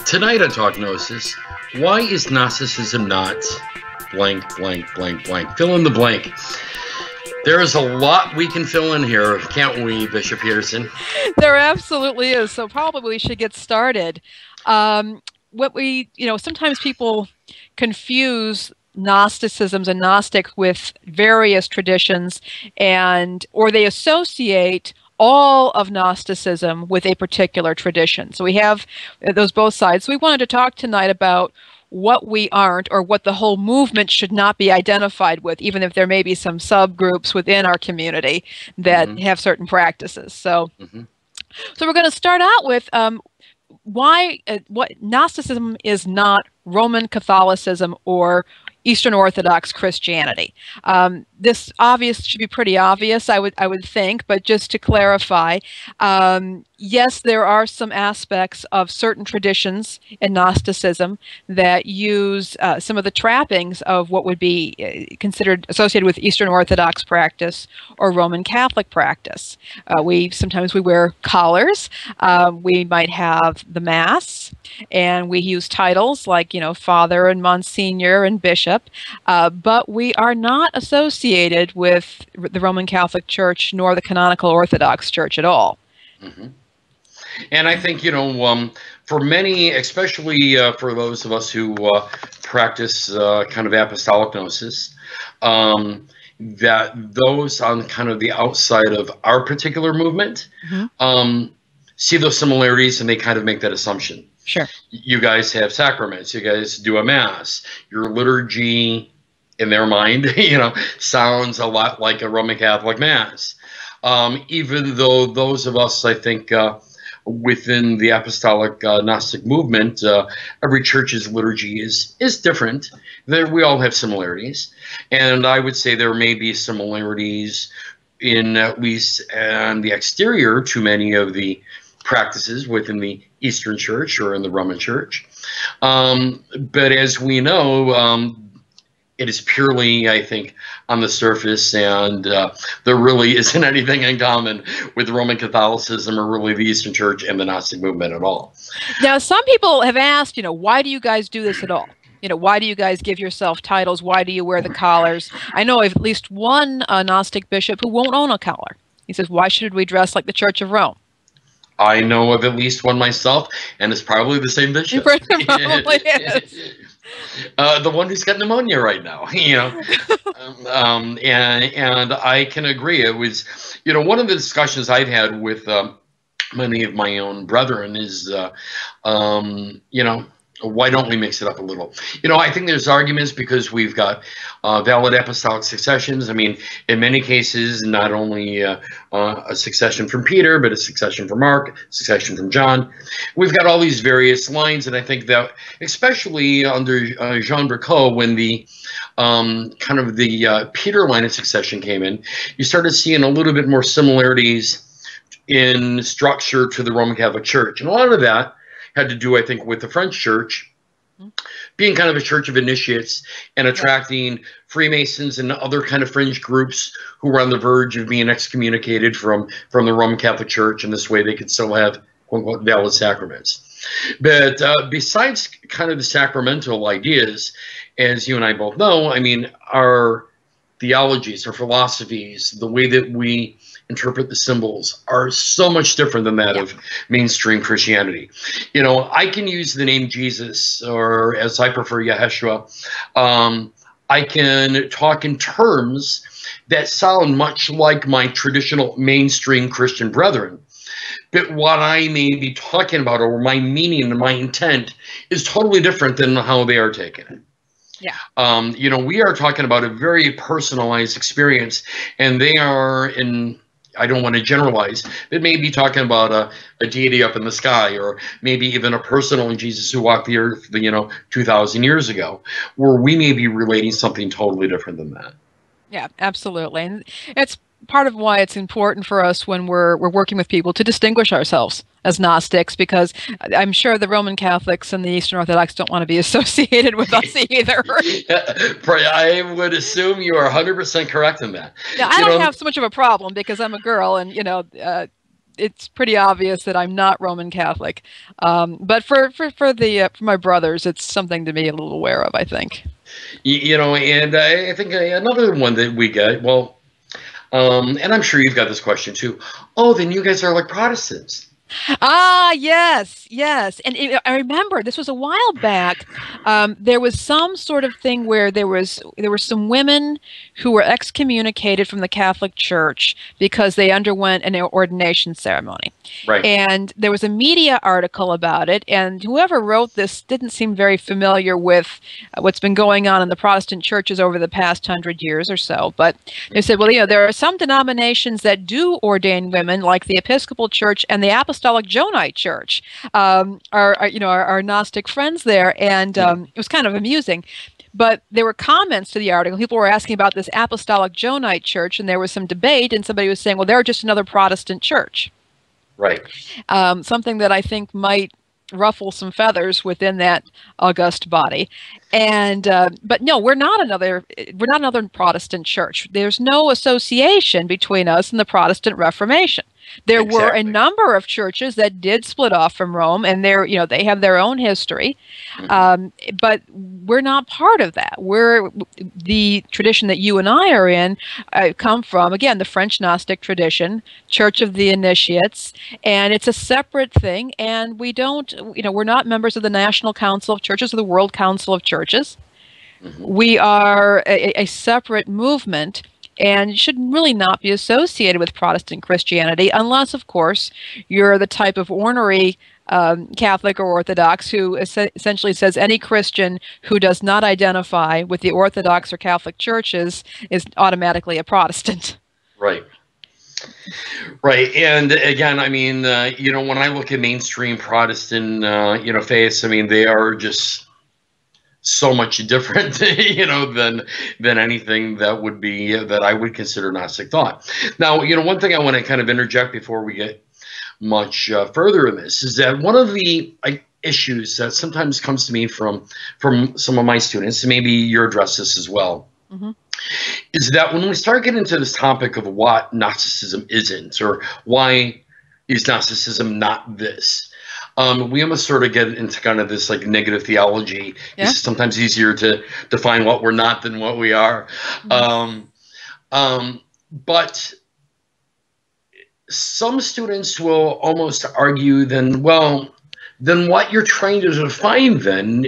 Tonight on Talk Gnosis, why is Gnosticism not blank, blank, blank, blank? Fill in the blank. There is a lot we can fill in here, can't we, Bishop Peterson? There absolutely is. So probably we should get started. Sometimes people confuse Gnosticisms and Gnostic with various traditions, or they associate all of Gnosticism with a particular tradition. So we have those both sides. So we wanted to talk tonight about what we aren't, or what the whole movement should not be identified with, even if there may be some subgroups within our community that have certain practices. So we're going to start out with what Gnosticism is not Roman Catholicism or Eastern Orthodox Christianity. This should be pretty obvious, I would think, but just to clarify, yes, there are some aspects of certain traditions in Gnosticism that use some of the trappings of what would be considered associated with Eastern Orthodox practice or Roman Catholic practice. Sometimes we wear collars, we might have the Mass, and we use titles like, Father and Monsignor and Bishop, but we are not associated with the Roman Catholic Church nor the Canonical Orthodox Church at all. And I think, for many, especially for those of us who practice kind of apostolic gnosis, that those on kind of the outside of our particular movement see those similarities, and they kind of make that assumption. Sure. You guys have sacraments. You guys do a Mass. Your liturgy, in their mind, sounds a lot like a Roman Catholic Mass. Even though those of us, I think, within the apostolic Gnostic movement, every church's liturgy is different. We all have similarities, and I would say there may be similarities in at least on the exterior to many of the practices within the Eastern Church or in the Roman Church. But as we know, it is purely, I think, on the surface, and there really isn't anything in common with Roman Catholicism or really the Eastern Church and the Gnostic movement at all. Now, some people have asked, why do you guys do this at all? Why do you guys give yourself titles? Why do you wear the collars? I know of at least one Gnostic bishop who won't own a collar. He says, why should we dress like the Church of Rome? I know of at least one myself, and it's probably the same bishop. It probably is. The one who's got pneumonia right now, and I can agree. It was, one of the discussions I've had with many of my own brethren is, why don't we mix it up a little? I think there's arguments because we've got valid apostolic successions. I mean, in many cases, not only a succession from Peter, but a succession from Mark, succession from John. We've got all these various lines, and I think that especially under Jean Bricaud, when the kind of the Peter line of succession came in, you started seeing a little bit more similarities in structure to the Roman Catholic Church. And a lot of that had to do, I think, with the French Church being kind of a church of initiates and attracting Freemasons and other kind of fringe groups who were on the verge of being excommunicated from the Roman Catholic Church, and this way they could still have, quote unquote, valid sacraments. But besides kind of the sacramental ideas, as you and I both know, I mean, our theologies, our philosophies, the way that we interpret the symbols are so much different than that of mainstream Christianity. I can use the name Jesus, or as I prefer, Yeshua. I can talk in terms that sound much like my traditional mainstream Christian brethren. But what I may be talking about, or my meaning and my intent, is totally different than how they are taking it. Yeah. We are talking about a very personalized experience, and they are in, I don't want to generalize, but maybe talking about a deity up in the sky, or maybe even a personal Jesus who walked the earth, 2,000 years ago, where we may be relating something totally different than that. Yeah, absolutely. And it's part of why it's important for us when we're working with people to distinguish ourselves as Gnostics, because I'm sure the Roman Catholics and the Eastern Orthodox don't want to be associated with us either. I would assume you are 100% correct in that. Now, I don't have so much of a problem because I'm a girl, and it's pretty obvious that I'm not Roman Catholic. But for my brothers, it's something to be a little aware of, I think. And I think another one that we get, well, and I'm sure you've got this question too. Oh, then you guys are like Protestants. Ah, yes, yes. And I remember this was a while back. There was some sort of thing where there were some women who were excommunicated from the Catholic Church because they underwent an ordination ceremony. Right. And there was a media article about it, and whoever wrote this didn't seem very familiar with what's been going on in the Protestant churches over the past 100 years or so. But they said, well, there are some denominations that do ordain women, like the Episcopal Church and the Apostolic Johnite Church, our Gnostic friends there, and it was kind of amusing. But there were comments to the article. People were asking about this Apostolic Johnite Church, and there was some debate, and somebody was saying, well, they're just another Protestant church. Right. Something that I think might ruffle some feathers within that august body. And but no, we're not another Protestant church. There's no association between us and the Protestant Reformation. There were a number of churches that did split off from Rome, and they have their own history, but we're not part of that. We're the tradition that you and I are in, come from, again, the French Gnostic tradition, Church of the Initiates, and it's a separate thing. And we don't, we're not members of the National Council of Churches or the World Council of Churches. We are a separate movement, and should really not be associated with Protestant Christianity, unless, of course, you're the type of ornery Catholic or Orthodox who essentially says any Christian who does not identify with the Orthodox or Catholic churches is automatically a Protestant. Right. Right. And again, I mean, when I look at mainstream Protestant, faiths, I mean, they are just so much different, than anything that I would consider Gnostic thought. Now, one thing I want to kind of interject before we get much further in this is that one of the issues that sometimes comes to me from some of my students, and maybe you address this as well, is that when we start getting into this topic of what Gnosticism isn't, or why is Gnosticism not this, we almost sort of get into kind of this like negative theology. Yeah. It's sometimes easier to define what we're not than what we are. But some students will almost argue then what you're trying to define then,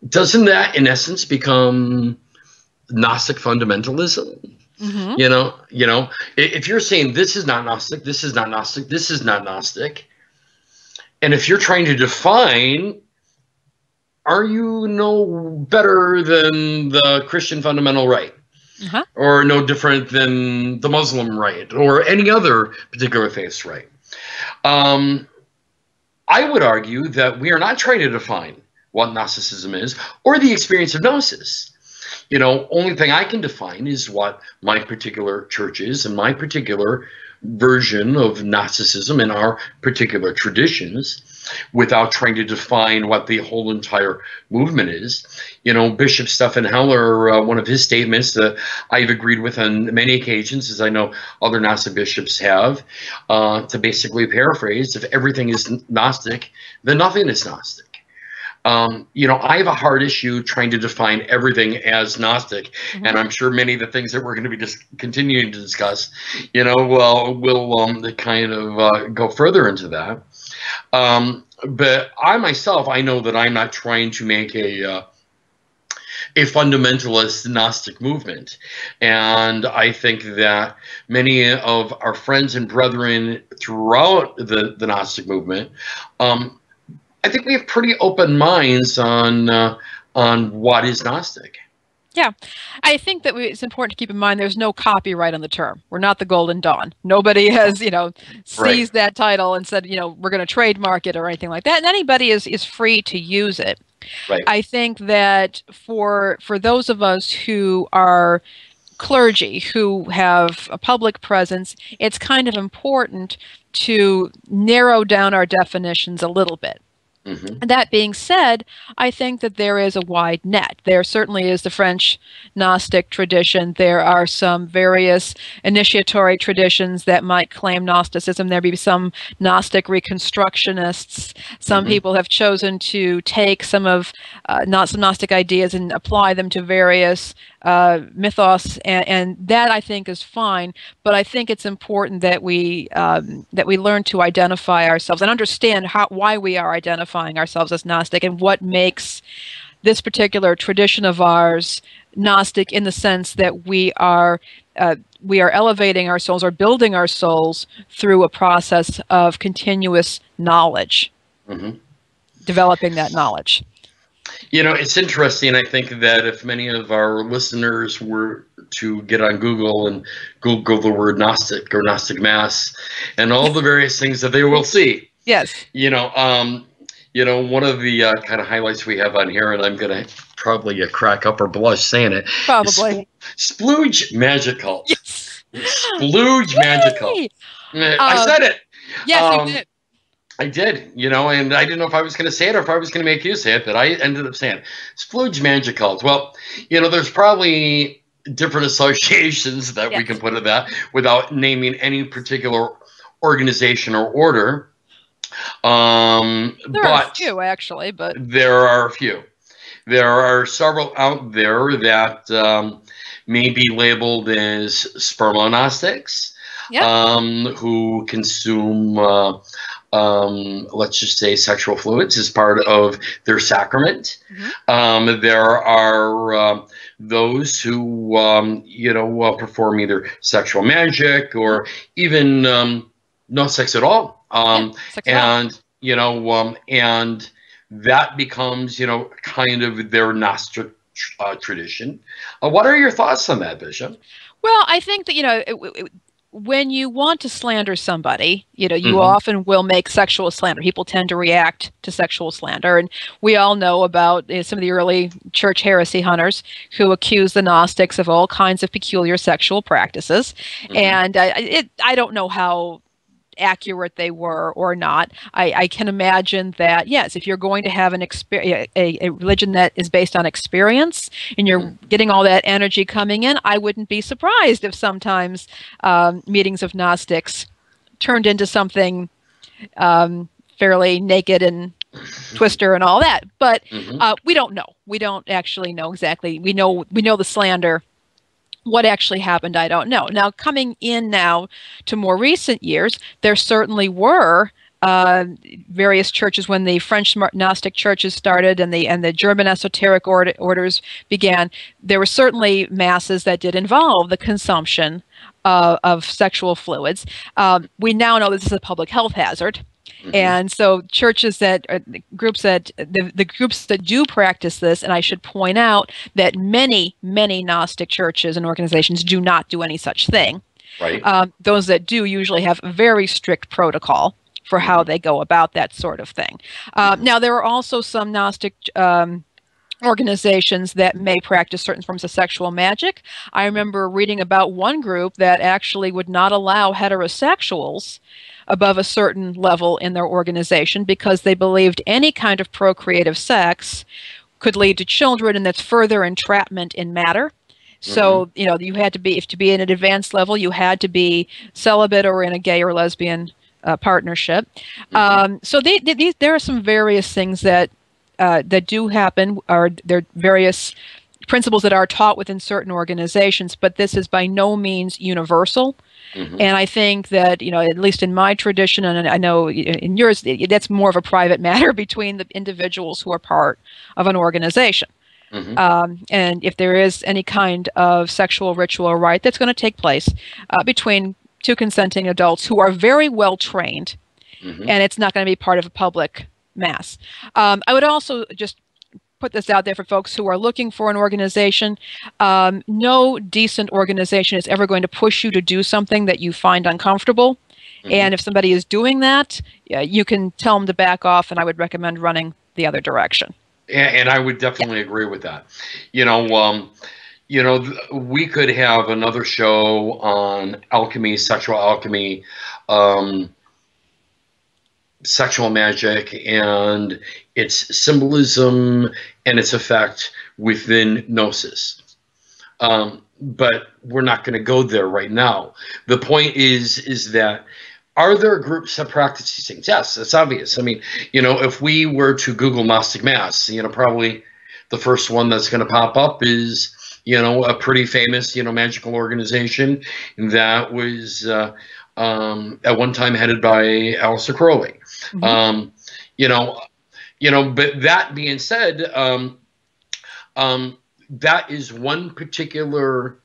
doesn't that in essence become Gnostic fundamentalism? If you're saying this is not Gnostic, this is not Gnostic, this is not Gnostic, and if you're trying to define, are you no better than the Christian fundamental right? Or no different than the Muslim right, or any other particular faith's right? I would argue that we are not trying to define what Gnosticism is, or the experience of Gnosis. Only thing I can define is what my particular church is, and my particular version of Gnosticism in our particular traditions, without trying to define what the whole entire movement is. Bishop Stephen Heller, one of his statements that I've agreed with on many occasions, as I know other Gnostic bishops have, to basically paraphrase, if everything is Gnostic, then nothing is Gnostic. I have a hard issue trying to define everything as Gnostic, and I'm sure many of the things that we're going to be continuing to discuss, will kind of go further into that. But I myself, I know that I'm not trying to make a fundamentalist Gnostic movement, and I think that many of our friends and brethren throughout the Gnostic movement, I think we have pretty open minds on what is Gnostic. Yeah, I think that it's important to keep in mind there's no copyright on the term. We're not the Golden Dawn. Nobody has, seized that title and said, we're going to trademark it or anything like that. And anybody is free to use it. Right. I think that for those of us who are clergy, who have a public presence, it's kind of important to narrow down our definitions a little bit. Hmm. That being said, I think that there is a wide net. There certainly is the French Gnostic tradition. There are some various initiatory traditions that might claim Gnosticism. There may be some Gnostic reconstructionists. Some Hmm. people have chosen to take some of some Gnostic ideas and apply them to various mythos, and that I think is fine. But I think it's important that we learn to identify ourselves and understand why we are identifying ourselves as Gnostic and what makes this particular tradition of ours Gnostic, in the sense that we are elevating our souls or building our souls through a process of continuous knowledge, Hmm. developing that knowledge. You know, it's interesting. I think that if many of our listeners were to get on Google and Google the word Gnostic or Gnostic Mass and all the various things that they will see, Yes, you know, one of the kind of highlights we have on here, and I'm gonna probably crack up or blush saying it, is probably. splooge magical. Yes. Splooge magical. Yay! I said it. Yes, you Um, did. I did, and I didn't know if I was going to say it or if I was going to make you say it, but I ended up saying it. Splooge magicals. Well, there's probably different associations that we can Yes. put to that without naming any particular organization or order. There are a But few actually, but there are a few. There are several out there that may be labeled as spermognostics, yeah. who consume, let's just say, sexual fluids as part of their sacrament. Hmm. There are those who, perform either sexual magic Hmm. or even no sex at all. Yeah. Sex at all. And that becomes, kind of their Gnostic tradition. What are your thoughts on that, Bishop? Well, I think that, when you want to slander somebody, you Hmm. often will make sexual slander. People tend to react to sexual slander. And we all know about some of the early church heresy hunters who accused the Gnostics of all kinds of peculiar sexual practices. Hmm. And I don't know how accurate they were or not. I can imagine that, yes, if you're going to have a religion that is based on experience and you're getting all that energy coming in, I wouldn't be surprised if sometimes meetings of Gnostics turned into something fairly naked and twister and all that. But Hmm. we don't know. We don't actually know exactly. We know the slander. What actually happened, I don't know. Now, coming in now to more recent years, there certainly were various churches when the French Gnostic churches started and the German esoteric orders began. There were certainly masses that did involve the consumption of sexual fluids. We now know this is a public health hazard. Hmm. And so churches that the groups that do practice this, and I should point out that many Gnostic churches and organizations do not do any such thing. Right. Those that do usually have very strict protocol for how Hmm. they go about that sort of thing. Hmm. Now, there are also some Gnostic organizations that may practice certain forms of sexual magic. I remember reading about one group that actually would not allow heterosexuals above a certain level in their organization because they believed any kind of procreative sex could lead to children, and that's further entrapment in matter. Hmm. So, you had to be, if to be in an advanced level, you had to be celibate or in a gay or lesbian partnership. Hmm. So there are some various things that do happen, or there are various principles that are taught within certain organizations, but this is by no means universal. Hmm. And I think that, at least in my tradition, and I know in yours, that's more of a private matter between the individuals who are part of an organization. Hmm. And if there is any kind of sexual ritual or rite that's going to take place between two consenting adults who are very well trained, Hmm. and it's not going to be part of a public mass. I would also just put this out there for folks who are looking for an organization. No decent organization is ever going to push you to do something that you find uncomfortable. Hmm. And if somebody is doing that, you can tell them to back off, and I would recommend running the other direction. And I would Yeah. definitely agree with that. You know, um, we could have another show on alchemy, sexual alchemy, um, sexual magic and its symbolism and its effect within Gnosis. But we're not going to go there right now. The point is that, are there groups that practice these things? Yes, it's obvious. I mean, if we were to Google Gnostic Mass, probably the first one that's going to pop up is, a pretty famous, magical organization that was at one time headed by Aleister Crowley. Mm-hmm. But that being said, that is one particular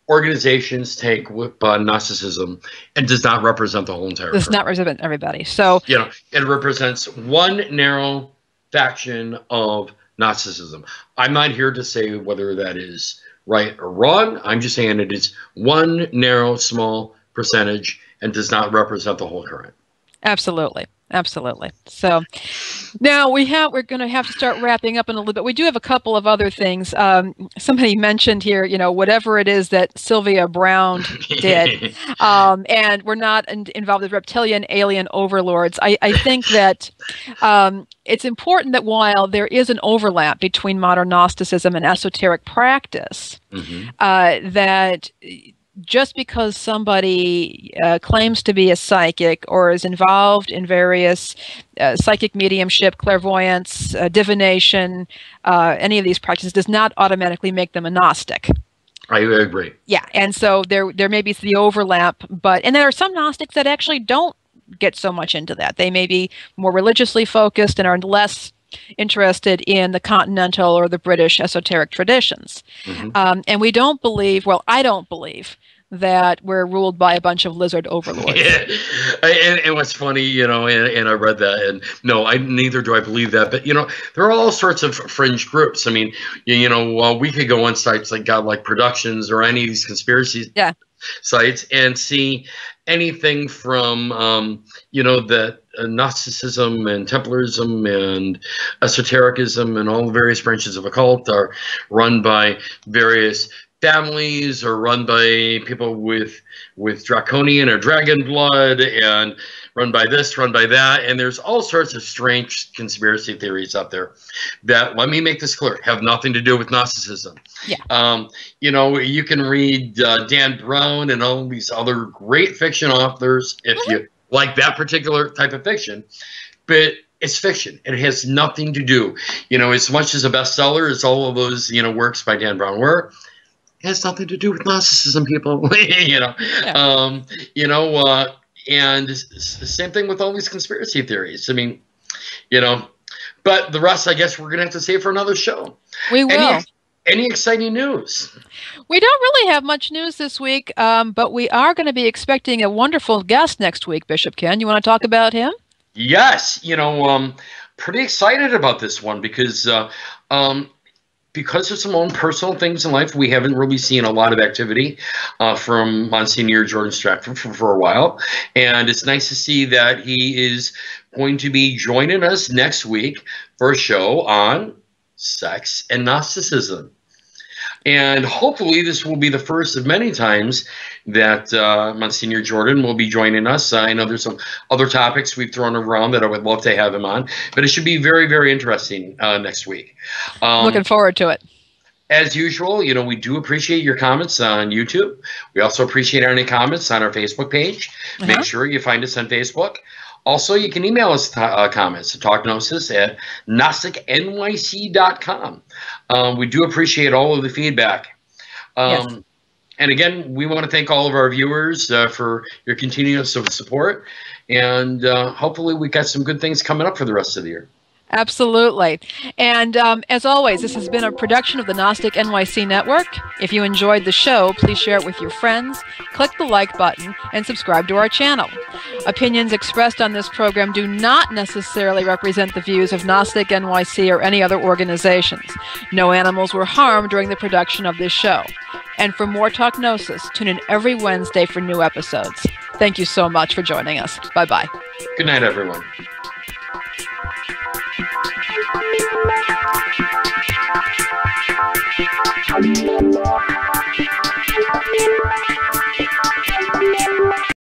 organization's take with Gnosticism, and does not represent the whole entire. Does not represent everybody. So it represents one narrow faction of Gnosticism. I'm not here to say whether that is right or wrong. I'm just saying it is one narrow, small percentage and does not represent the whole current. Absolutely. Absolutely. So now we're going to have to start wrapping up in a little bit. We do have a couple of other things. Somebody mentioned here, whatever it is that Sylvia Brown did, and we're not involved with reptilian alien overlords. I think that it's important that while there is an overlap between modern Gnosticism and esoteric practice, that just because somebody claims to be a psychic or is involved in various psychic mediumship, clairvoyance, divination, any of these practices does not automatically make them a Gnostic. I agree. Yeah, and so there may be the overlap, and there are some Gnostics that actually don't get so much into that. They may be more religiously focused and are less interested in the continental or the British esoteric traditions. And we don't believe, I don't believe that we're ruled by a bunch of lizard overlords. Yeah. And what's funny, and I read that, and no, neither do I believe that, but there are all sorts of fringe groups. I mean, we could go on sites like Godlike Productions or any of these conspiracy sites and see anything from that Gnosticism and Templarism and esotericism and all the various branches of occult are run by various families or run by people with draconian or dragon blood, and run by this, run by that, and there's all sorts of strange conspiracy theories out there that, let me make this clear, have nothing to do with Gnosticism. You can read Dan Brown and all these other great fiction authors if you like that particular type of fiction, but it's fiction. It has nothing to do, as much as a bestseller as all of those works by Dan Brown were. It has nothing to do with Gnosticism, people. And same thing with all these conspiracy theories. I mean, but the rest, I guess, we're gonna have to save for another show. We will. Any exciting news? We don't really have much news this week, but we are going to be expecting a wonderful guest next week, Bishop Ken. You want to talk about him? Yes. Pretty excited about this one because of some own personal things in life, we haven't really seen a lot of activity from Monsignor Jordan Stratford for a while. And it's nice to see that he is going to be joining us next week for a show on sex and Gnosticism. And hopefully this will be the first of many times that Monsignor Jordan will be joining us. I know there's some other topics we've thrown around that I would love to have him on, but it should be very, very interesting next week. Looking forward to it. As usual, we do appreciate your comments on YouTube. We also appreciate any comments on our Facebook page. Make sure you find us on Facebook. Also, you can email us comments to talkgnosis@gnosticnyc.com. We do appreciate all of the feedback. And again, we want to thank all of our viewers for your continuous support. And hopefully we got some good things coming up for the rest of the year. Absolutely. And as always, this has been a production of the Gnostic NYC Network. If you enjoyed the show, please share it with your friends, click the like button, and subscribe to our channel. Opinions expressed on this program do not necessarily represent the views of Gnostic NYC or any other organizations. No animals were harmed during the production of this show. And for more Talk Gnosis, tune in every Wednesday for new episodes. Thank you so much for joining us. Bye-bye. Good night, everyone.